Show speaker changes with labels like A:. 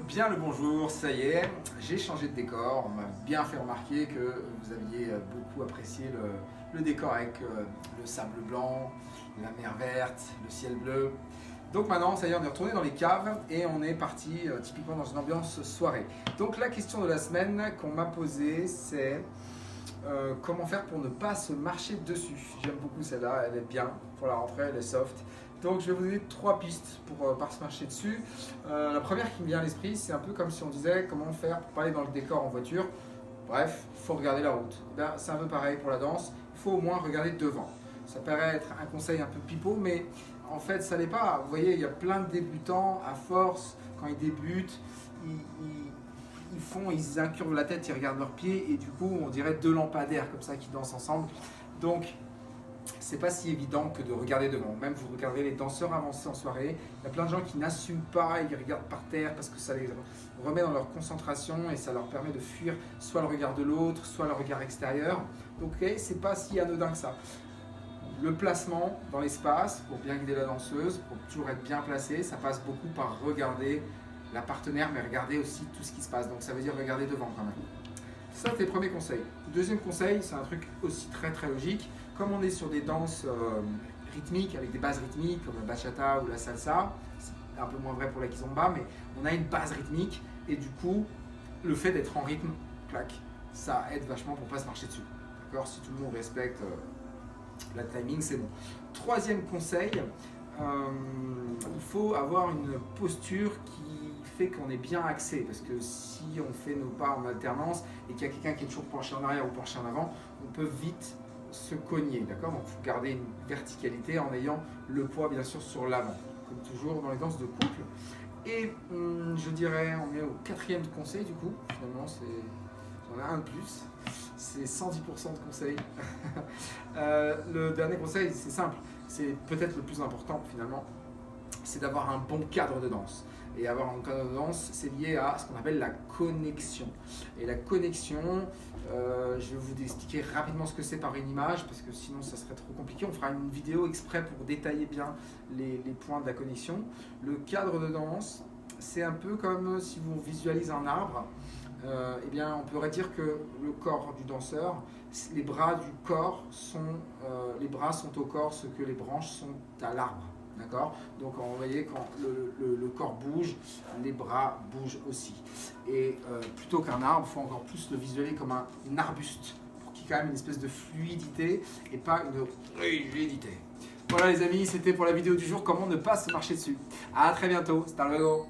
A: Bien le bonjour, ça y est, j'ai changé de décor. On m'a bien fait remarquer que vous aviez beaucoup apprécié le décor avec le sable blanc, la mer verte, le ciel bleu. Donc maintenant, ça y est, on est retourné dans les caves et on est parti typiquement dans une ambiance soirée. Donc la question de la semaine qu'on m'a posée, c'est comment faire pour ne pas se marcher dessus. J'aime beaucoup celle-là, elle est bien pour la rentrée, elle est soft. Donc je vais vous donner 3 pistes pour ne pas se marcher dessus. La première qui me vient à l'esprit, c'est un peu comme si on disait comment faire pour pas aller dans le décor en voiture. Bref, il faut regarder la route. C'est un peu pareil pour la danse, il faut au moins regarder devant. Ça paraît être un conseil un peu pipeau, mais en fait ça l'est pas. Vous voyez, il y a plein de débutants, à force, quand ils débutent, ils incurvent la tête, ils regardent leurs pieds et du coup on dirait 2 lampadaires comme ça qui dansent ensemble. Donc c'est pas si évident que de regarder devant. Même vous regardez les danseurs avancés en soirée, il y a plein de gens qui n'assument pas, ils regardent par terre parce que ça les remet dans leur concentration et ça leur permet de fuir soit le regard de l'autre, soit le regard extérieur. Donc c'est pas si anodin que ça. Le placement dans l'espace, pour bien guider la danseuse, pour toujours être bien placé, ça passe beaucoup par regarder la partenaire, mais regarder aussi tout ce qui se passe. Donc ça veut dire regarder devant quand même. Ça, c'est le premier conseil. Deuxième conseil, c'est un truc aussi très logique. Comme on est sur des danses rythmiques, avec des bases rythmiques, comme la bachata ou la salsa, c'est un peu moins vrai pour la kizomba, mais on a une base rythmique, et du coup, le fait d'être en rythme, clac, ça aide vachement pour ne pas se marcher dessus. D'accord ? Si tout le monde respecte la timing, c'est bon. Troisième conseil, il faut avoir une posture qui fait qu'on est bien axé, parce que si on fait nos pas en alternance et qu'il y a quelqu'un qui est toujours penché en arrière ou penché en avant, on peut vite se cogner, d'accord? Donc il faut garder une verticalité en ayant le poids bien sûr sur l'avant, comme toujours dans les danses de couple. Et je dirais, on est au 4e conseil du coup, finalement j'en ai un de plus, c'est 110% de conseils. Le dernier conseil, c'est simple, c'est peut-être le plus important finalement, c'est d'avoir un bon cadre de danse. Et avoir un cadre de danse, c'est lié à ce qu'on appelle la connexion. Et la connexion, je vais vous expliquer rapidement ce que c'est par une image, parce que sinon ça serait trop compliqué. On fera une vidéo exprès pour détailler bien les points de la connexion. Le cadre de danse, c'est un peu comme si vous visualisez un arbre. Eh bien, on pourrait dire que le corps du danseur, les bras du corps sont, les bras sont au corps ce que les branches sont à l'arbre. D'accord? Donc vous voyez, quand le corps bouge, les bras bougent aussi. Et plutôt qu'un arbre, il faut encore plus le visualiser comme un arbuste, pour qu'il y ait quand même une espèce de fluidité et pas une rigidité. Voilà les amis, c'était pour la vidéo du jour, comment ne pas se marcher dessus. A très bientôt, hasta luego.